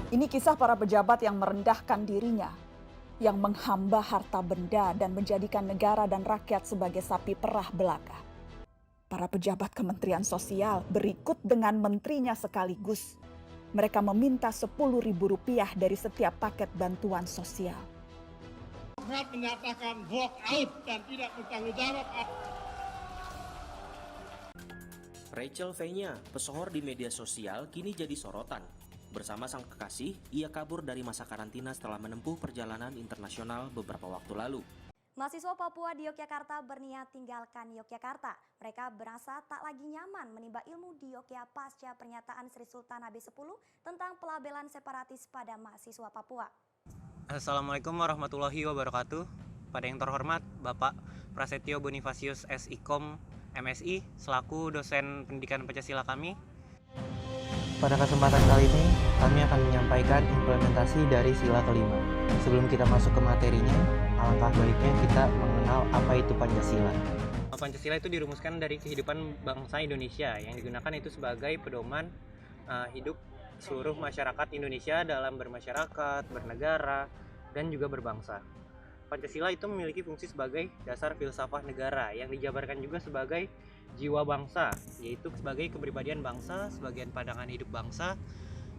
Ini kisah para pejabat yang merendahkan dirinya, yang menghamba harta benda dan menjadikan negara dan rakyat sebagai sapi perah belaka. Para pejabat Kementerian Sosial berikut dengan menterinya sekaligus. Mereka meminta Rp10.000 dari setiap paket bantuan sosial. Menyatakan walk out dan tidak bertanggung jawab. Rachel V-nya, pesohor di media sosial, kini jadi sorotan. Bersama sang kekasih, ia kabur dari masa karantina setelah menempuh perjalanan internasional beberapa waktu lalu. Mahasiswa Papua di Yogyakarta berniat tinggalkan Yogyakarta. Mereka merasa tak lagi nyaman menimba ilmu di Yogyakarta pasca pernyataan Sri Sultan Habis X tentang pelabelan separatis pada mahasiswa Papua. Assalamualaikum warahmatullahi wabarakatuh. Pada yang terhormat Bapak Prasetyo Bonifasius S.Ikom MSI selaku dosen pendidikan Pancasila kami. Pada kesempatan kali ini, kami akan menyampaikan implementasi dari sila kelima. Sebelum kita masuk ke materinya, alangkah baiknya kita mengenal apa itu Pancasila. Pancasila itu dirumuskan dari kehidupan bangsa Indonesia yang digunakan itu sebagai pedoman hidup seluruh masyarakat Indonesia dalam bermasyarakat, bernegara, dan juga berbangsa. Pancasila itu memiliki fungsi sebagai dasar filsafat negara yang dijabarkan juga sebagai jiwa bangsa, yaitu sebagai kepribadian bangsa, sebagian pandangan hidup bangsa,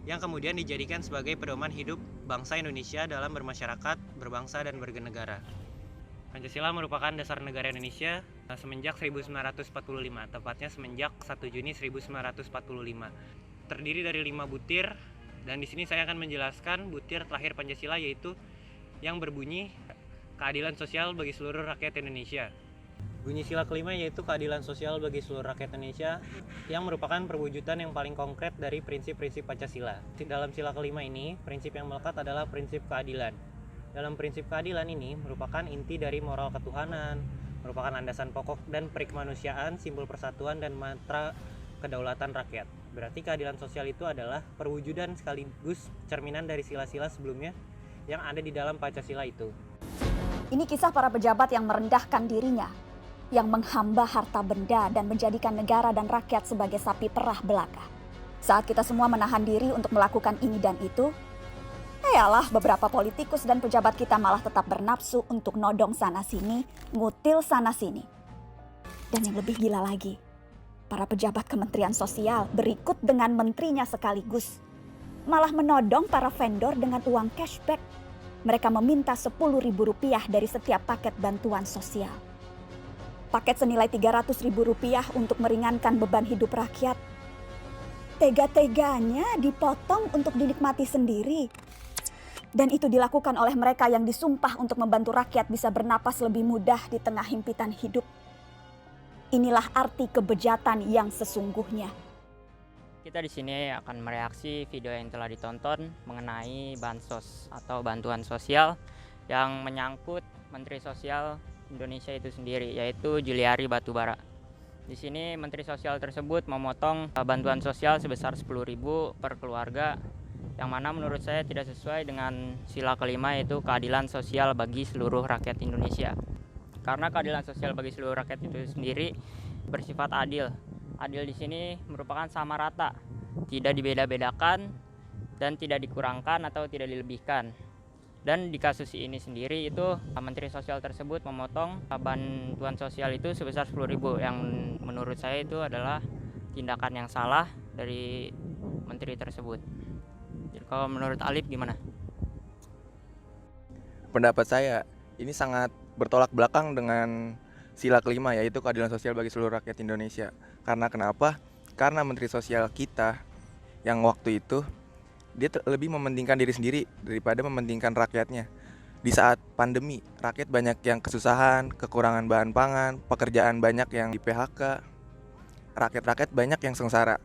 yang kemudian dijadikan sebagai pedoman hidup bangsa Indonesia dalam bermasyarakat, berbangsa, dan bernegara. Pancasila merupakan dasar negara Indonesia semenjak 1945, tepatnya semenjak 1 Juni 1945. Terdiri dari 5 butir, dan di sini saya akan menjelaskan butir terakhir Pancasila, yaitu yang berbunyi keadilan sosial bagi seluruh rakyat Indonesia. Bunyi sila kelima yaitu keadilan sosial bagi seluruh rakyat Indonesia, yang merupakan perwujudan yang paling konkret dari prinsip-prinsip Pancasila. Dalam sila kelima ini, prinsip yang melekat adalah prinsip keadilan. Dalam prinsip keadilan ini merupakan inti dari moral ketuhanan, merupakan landasan pokok dan perikemanusiaan, simbol persatuan dan mantra kedaulatan rakyat. Berarti keadilan sosial itu adalah perwujudan sekaligus cerminan dari sila-sila sebelumnya yang ada di dalam Pancasila itu. Ini kisah para pejabat yang merendahkan dirinya, yang menghamba harta benda dan menjadikan negara dan rakyat sebagai sapi perah belaka. Saat kita semua menahan diri untuk melakukan ini dan itu, yalah beberapa politikus dan pejabat kita malah tetap bernafsu untuk nodong sana-sini, ngutil sana-sini. Dan yang lebih gila lagi, para pejabat Kementerian Sosial berikut dengan menterinya sekaligus, malah menodong para vendor dengan uang cashback. Mereka meminta Rp10.000 dari setiap paket bantuan sosial. Paket senilai Rp300.000 untuk meringankan beban hidup rakyat. Tega-teganya dipotong untuk dinikmati sendiri. Dan itu dilakukan oleh mereka yang disumpah untuk membantu rakyat bisa bernapas lebih mudah di tengah himpitan hidup. Inilah arti kebejatan yang sesungguhnya. Kita di sini akan mereaksi video yang telah ditonton mengenai bansos atau bantuan sosial yang menyangkut Menteri Sosial Indonesia itu sendiri, yaitu Juliari Batubara. Di sini Menteri Sosial tersebut memotong bantuan sosial sebesar Rp10.000 per keluarga, yang mana menurut saya tidak sesuai dengan sila kelima, yaitu keadilan sosial bagi seluruh rakyat Indonesia. Karena keadilan sosial bagi seluruh rakyat itu sendiri bersifat adil. Adil di sini merupakan sama rata, tidak dibeda-bedakan dan tidak dikurangkan atau tidak dilebihkan. Dan di kasus ini sendiri itu Menteri Sosial tersebut memotong bantuan sosial itu sebesar Rp10.000, yang menurut saya itu adalah tindakan yang salah dari menteri tersebut. Jadi kalau menurut Alif gimana? Pendapat saya ini sangat bertolak belakang dengan sila kelima, yaitu keadilan sosial bagi seluruh rakyat Indonesia. Karena kenapa? Karena Menteri Sosial kita yang waktu itu dia lebih mementingkan diri sendiri daripada mementingkan rakyatnya. Di saat pandemi, rakyat banyak yang kesusahan, kekurangan bahan pangan, pekerjaan banyak yang di PHK, rakyat-rakyat banyak yang sengsara.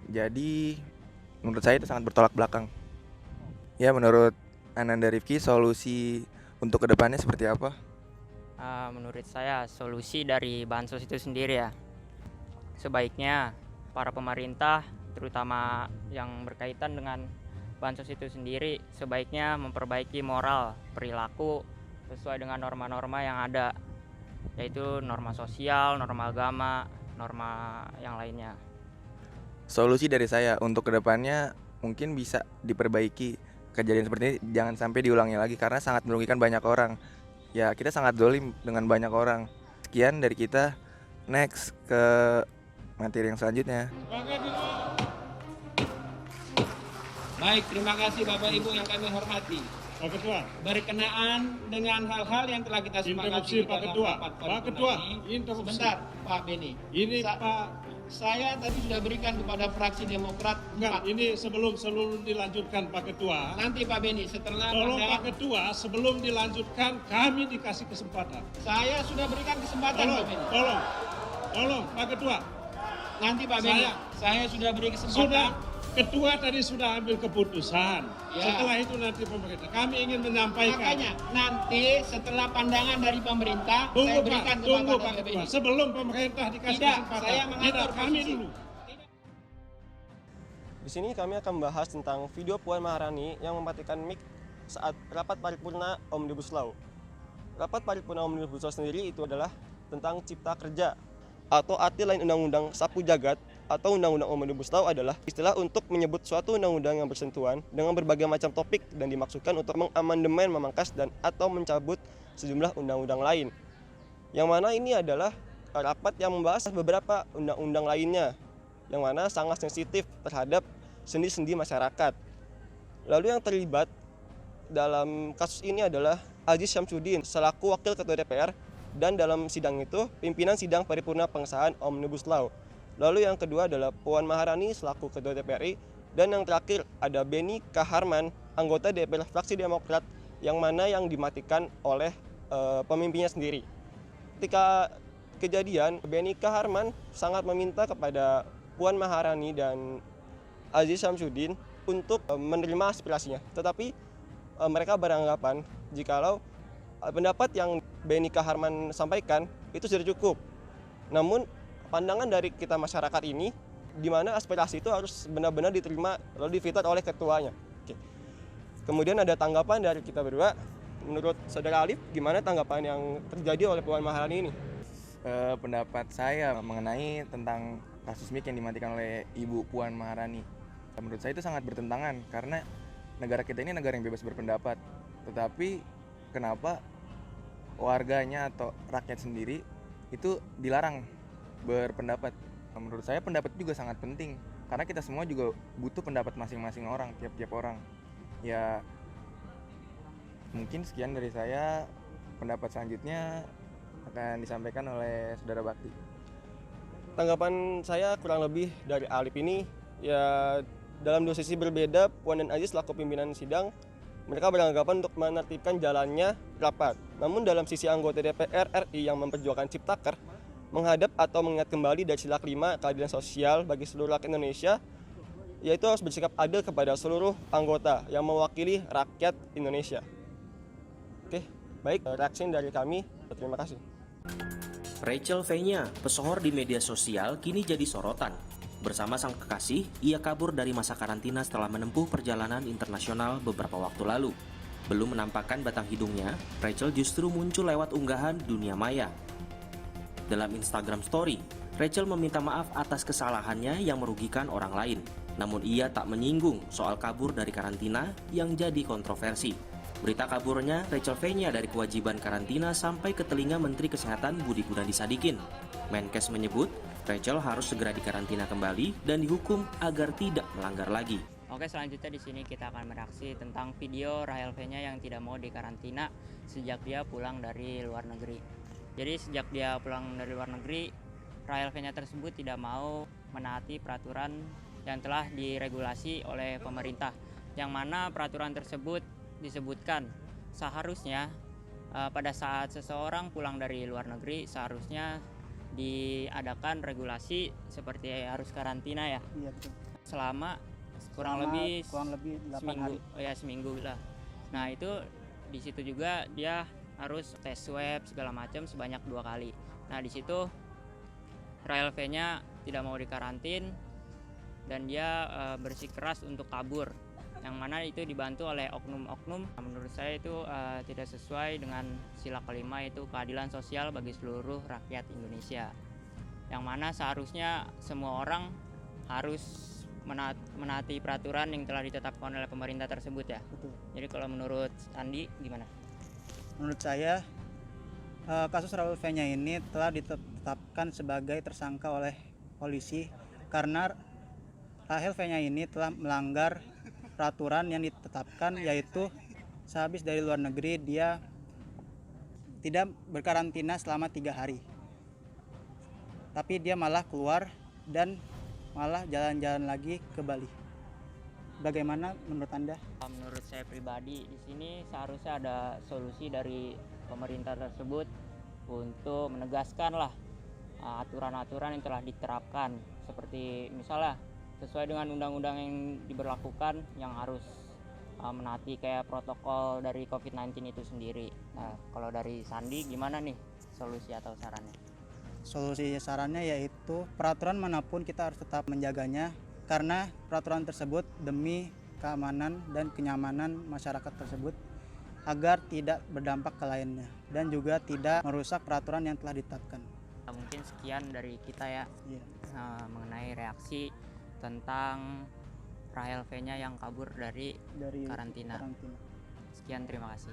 Jadi menurut saya itu sangat bertolak belakang. Ya, menurut Ananda Rifki, solusi untuk kedepannya seperti apa? Menurut saya solusi dari bansos itu sendiri ya, sebaiknya para pemerintah terutama yang berkaitan dengan bansos itu sendiri sebaiknya memperbaiki moral perilaku sesuai dengan norma-norma yang ada, yaitu norma sosial, norma agama, norma yang lainnya. Solusi dari saya untuk kedepannya mungkin bisa diperbaiki. Kejadian seperti ini jangan sampai diulangi lagi karena sangat merugikan banyak orang. Ya, kita sangat zalim dengan banyak orang. Sekian dari kita. Next ke materi yang selanjutnya. Baik, terima kasih Bapak Ibu yang kami hormati. Pak Ketua, Berkenaan dengan hal-hal yang telah kita interupsi sepakati Pak pada Ketua. rapat Pak paripurna Ketua, ini. interupsi. Sebentar, Pak Beni. Ini Pak, Saya tadi sudah berikan kepada fraksi Demokrat. enggak, ini sebelum dilanjutkan Pak Ketua. Nanti Pak Beni, setelah Tolong pandangan- Pak Ketua, sebelum dilanjutkan kami dikasih kesempatan. Saya sudah berikan kesempatan Pak Beni. Tolong Pak Ketua. Nanti Pak Beni, saya sudah beri kesempatan. Sudah, Ketua tadi sudah ambil keputusan. Ya. Setelah itu nanti pemerintah. Kami ingin menyampaikan. Makanya nanti setelah pandangan dari pemerintah, saya Tunggu berikan Pak, tunggu kepada Pak Pak Ketua. Beni. Sebelum pemerintah dikasih Tidak, kesempatan. saya mengatur Tidak, kami posisi. dulu. Di sini kami akan membahas tentang video Puan Maharani yang mematikan mic saat rapat paripurna Omnibus Law. Rapat paripurna Omnibus Law sendiri itu adalah tentang cipta kerja atau arti lain undang-undang sapu jagat atau undang-undang Omnibus Law adalah istilah untuk menyebut suatu undang-undang yang bersentuhan dengan berbagai macam topik dan dimaksudkan untuk mengamandemen, memangkas dan atau mencabut sejumlah undang-undang lain. Yang mana ini adalah rapat yang membahas beberapa undang-undang lainnya yang mana sangat sensitif terhadap sendi-sendi masyarakat. Lalu yang terlibat dalam kasus ini adalah Aziz Syamsuddin selaku Wakil Ketua DPR dan dalam sidang itu pimpinan sidang paripurna pengesahan Omnibus Law. Lalu yang kedua adalah Puan Maharani selaku Ketua DPRI dan yang terakhir ada Beni Kaharman anggota DPR fraksi Demokrat yang mana yang dimatikan oleh pemimpinnya sendiri. Ketika kejadian, Beni Kaharman sangat meminta kepada Puan Maharani dan Aziz Syamsuddin untuk menerima aspirasinya. Tetapi mereka beranggapan jikalau pendapat yang Beni Kaharman sampaikan itu sudah cukup. Namun pandangan dari kita masyarakat ini di mana aspirasi itu harus benar-benar diterima lalu difilter oleh ketuanya. Oke. Kemudian ada tanggapan dari kita berdua. Menurut Saudara Alif, gimana tanggapan yang terjadi oleh Puan Maharani ini? Pendapat saya mengenai tentang kasus mic yang dimatikan oleh Ibu Puan Maharani. Menurut saya itu sangat bertentangan karena negara kita ini negara yang bebas berpendapat. Tetapi kenapa warganya atau rakyat sendiri itu dilarang berpendapat? Menurut saya pendapat juga sangat penting karena kita semua juga butuh pendapat masing-masing orang, tiap-tiap orang. Ya mungkin sekian dari saya. Pendapat selanjutnya akan disampaikan oleh Saudara Bakti. Tanggapan saya kurang lebih dari Alif ini ya dalam dua sisi berbeda. Puan dan Aziz selaku pimpinan sidang mereka beranggapan untuk menertibkan jalannya rapat. Namun dalam sisi anggota DPR RI yang memperjuangkan Ciptaker menghadap atau mengingat kembali dari sila kelima keadilan sosial bagi seluruh rakyat Indonesia, yaitu harus bersikap adil kepada seluruh anggota yang mewakili rakyat Indonesia. Oke, baik, reaksi dari kami. Terima kasih. Rachel Fenya, pesohor di media sosial, kini jadi sorotan. Bersama sang kekasih, ia kabur dari masa karantina setelah menempuh perjalanan internasional beberapa waktu lalu. Belum menampakkan batang hidungnya, Rachel justru muncul lewat unggahan dunia maya. Dalam Instagram Story, Rachel meminta maaf atas kesalahannya yang merugikan orang lain. Namun ia tak menyinggung soal kabur dari karantina yang jadi kontroversi. Berita kaburnya Rachel Fenya dari kewajiban karantina sampai ke telinga Menteri Kesehatan Budi Gunadi Sadikin. Menkes menyebut Rachel harus segera dikarantina kembali dan dihukum agar tidak melanggar lagi. Oke, selanjutnya di sini kita akan mereaksi tentang video Rahel Fenya yang tidak mau dikarantina sejak dia pulang dari luar negeri. Jadi sejak dia pulang dari luar negeri, Rahel Fenya tersebut tidak mau menaati peraturan yang telah diregulasi oleh pemerintah. Yang mana peraturan tersebut disebutkan seharusnya pada saat seseorang pulang dari luar negeri seharusnya diadakan regulasi seperti harus karantina ya. Iya betul. Selama kurang lebih 8 seminggu, hari. ya seminggu lah. Nah itu di situ juga dia harus tes swab segala macam sebanyak 2 kali. Nah di situ Rahel Fenya tidak mau dikarantin dan dia bersikeras untuk kabur, yang mana itu dibantu oleh oknum-oknum. Menurut saya itu tidak sesuai dengan sila kelima, yaitu keadilan sosial bagi seluruh rakyat Indonesia, yang mana seharusnya semua orang harus menaati peraturan yang telah ditetapkan oleh pemerintah tersebut ya. Betul. Jadi kalau menurut Andi gimana? Menurut saya kasus Rahel V-nya ini telah ditetapkan sebagai tersangka oleh polisi karena Rahel V-nya ini telah melanggar peraturan yang ditetapkan, yaitu sehabis dari luar negeri dia tidak berkarantina selama 3 hari. Tapi dia malah keluar dan malah jalan-jalan lagi ke Bali. Bagaimana menurut Anda? Menurut saya pribadi, di sini seharusnya ada solusi dari pemerintah tersebut untuk menegaskan lah aturan-aturan yang telah diterapkan, seperti misalnya sesuai dengan undang-undang yang diberlakukan yang harus menaati kayak protokol dari COVID-19 itu sendiri. Nah, kalau dari Sandi gimana nih solusi atau sarannya? Solusi sarannya yaitu peraturan manapun kita harus tetap menjaganya karena peraturan tersebut demi keamanan dan kenyamanan masyarakat tersebut agar tidak berdampak ke lainnya dan juga tidak merusak peraturan yang telah ditetapkan. Mungkin sekian dari kita ya, mengenai reaksi tentang Rahel V-nya yang kabur dari karantina. Sekian, terima kasih.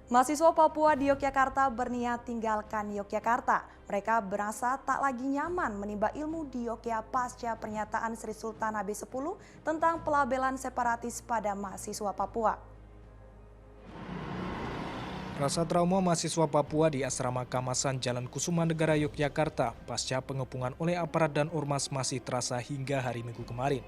Mahasiswa Papua di Yogyakarta berniat tinggalkan Yogyakarta. Mereka merasa tak lagi nyaman menimba ilmu di Yogyakarta pasca pernyataan Sri Sultan Habis 10 tentang pelabelan separatis pada mahasiswa Papua. Rasa trauma mahasiswa Papua di Asrama Kamasan Jalan Kusumanegara Yogyakarta pasca pengepungan oleh aparat dan ormas masih terasa hingga hari Minggu kemarin.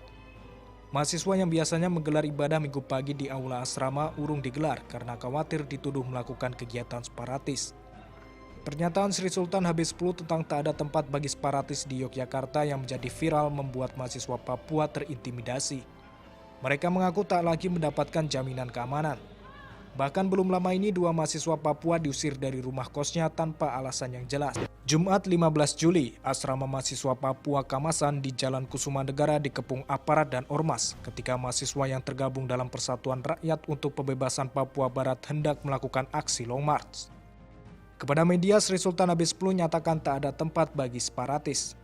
Mahasiswa yang biasanya menggelar ibadah Minggu pagi di aula asrama urung digelar karena khawatir dituduh melakukan kegiatan separatis. Pernyataan Sri Sultan Habis 10 tentang tak ada tempat bagi separatis di Yogyakarta yang menjadi viral membuat mahasiswa Papua terintimidasi. Mereka mengaku tak lagi mendapatkan jaminan keamanan. Bahkan belum lama ini 2 mahasiswa Papua diusir dari rumah kosnya tanpa alasan yang jelas. Jumat 15 Juli, asrama mahasiswa Papua Kamasan di Jalan Kusumanegara dikepung aparat dan ormas ketika mahasiswa yang tergabung dalam Persatuan Rakyat untuk Pembebasan Papua Barat hendak melakukan aksi long march. Kepada media, Sri Sultan Habis 10 nyatakan tak ada tempat bagi separatis.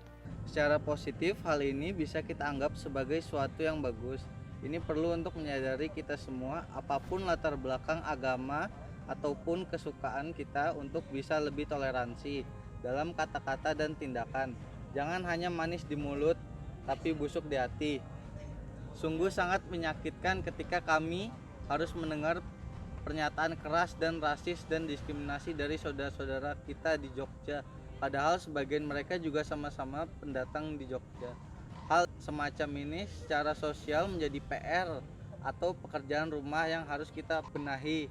Secara positif, hal ini bisa kita anggap sebagai suatu yang bagus. Ini perlu untuk menyadari kita semua, apapun latar belakang agama ataupun kesukaan kita, untuk bisa lebih toleransi dalam kata-kata dan tindakan. Jangan hanya manis di mulut, tapi busuk di hati. Sungguh sangat menyakitkan ketika kami harus mendengar pernyataan keras dan rasis dan diskriminasi dari saudara-saudara kita di Jogja. Padahal sebagian mereka juga sama-sama pendatang di Jogja. Hal semacam ini secara sosial menjadi PR atau pekerjaan rumah yang harus kita benahi.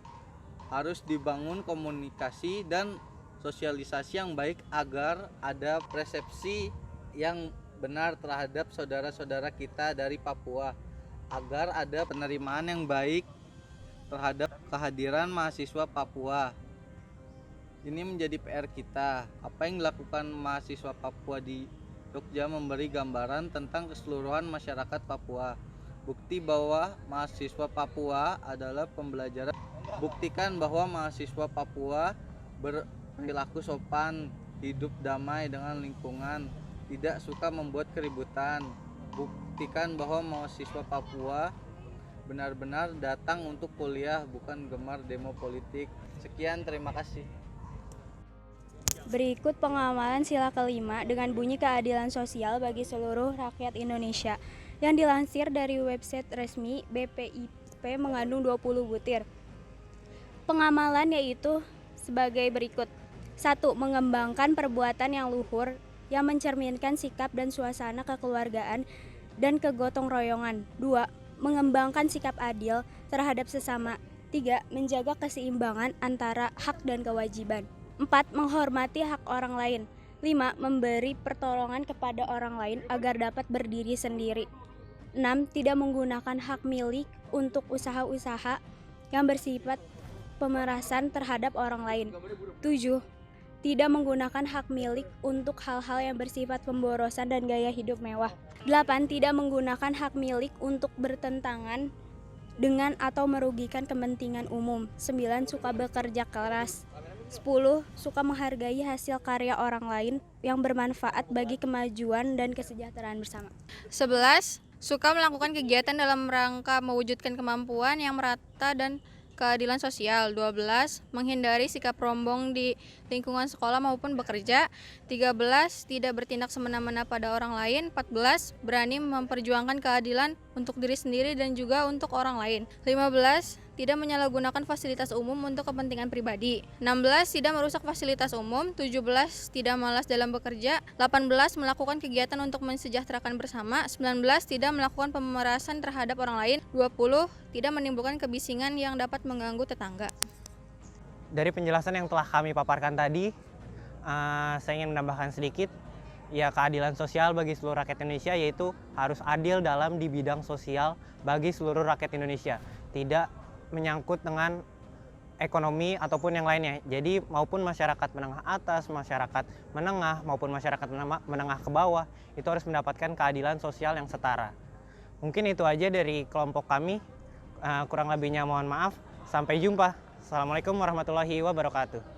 Harus dibangun komunikasi dan sosialisasi yang baik agar ada persepsi yang benar terhadap saudara-saudara kita dari Papua. Agar ada penerimaan yang baik terhadap kehadiran mahasiswa Papua. Ini menjadi PR kita. Apa yang dilakukan mahasiswa Papua di Jogja memberi gambaran tentang keseluruhan masyarakat Papua. Bukti bahwa mahasiswa Papua adalah pembelajaran. Buktikan bahwa mahasiswa Papua berperilaku sopan, hidup damai dengan lingkungan, tidak suka membuat keributan. Buktikan bahwa mahasiswa Papua benar-benar datang untuk kuliah, bukan gemar demo politik. Sekian, terima kasih. Berikut pengamalan sila kelima dengan bunyi keadilan sosial bagi seluruh rakyat Indonesia yang dilansir dari website resmi BPIP mengandung 20 butir. Pengamalan yaitu sebagai berikut. 1. Mengembangkan perbuatan yang luhur yang mencerminkan sikap dan suasana kekeluargaan dan kegotong royongan. 2. Mengembangkan sikap adil terhadap sesama. 3. Menjaga keseimbangan antara hak dan kewajiban. 4. Menghormati hak orang lain. 5. Memberi pertolongan kepada orang lain agar dapat berdiri sendiri. 6. Tidak menggunakan hak milik untuk usaha-usaha yang bersifat pemerasan terhadap orang lain. 7. Tidak menggunakan hak milik untuk hal-hal yang bersifat pemborosan dan gaya hidup mewah. 8. Tidak menggunakan hak milik untuk bertentangan dengan atau merugikan kepentingan umum. 9. Suka bekerja keras. 10. Suka menghargai hasil karya orang lain yang bermanfaat bagi kemajuan dan kesejahteraan bersama. 11. Suka melakukan kegiatan dalam rangka mewujudkan kemampuan yang merata dan keadilan sosial. 12. Menghindari sikap rombong di lingkungan sekolah maupun bekerja. 13. Tidak bertindak semena-mena pada orang lain. 14. Berani memperjuangkan keadilan untuk diri sendiri dan juga untuk orang lain. 15. Tidak menyalahgunakan fasilitas umum untuk kepentingan pribadi. 16. Tidak merusak fasilitas umum. 17. Tidak malas dalam bekerja. 18. Melakukan kegiatan untuk mensejahterakan bersama. 19. Tidak melakukan pemerasan terhadap orang lain. 20. Tidak menimbulkan kebisingan yang dapat mengganggu tetangga. Dari penjelasan yang telah kami paparkan tadi, saya ingin menambahkan sedikit. Ya, keadilan sosial bagi seluruh rakyat Indonesia yaitu harus adil dalam di bidang sosial bagi seluruh rakyat Indonesia. Tidak menyangkut dengan ekonomi ataupun yang lainnya. Jadi maupun masyarakat menengah atas, masyarakat menengah maupun masyarakat menengah ke bawah itu harus mendapatkan keadilan sosial yang setara. Mungkin itu aja dari kelompok kami. Kurang lebihnya mohon maaf. Sampai jumpa. Assalamualaikum warahmatullahi wabarakatuh.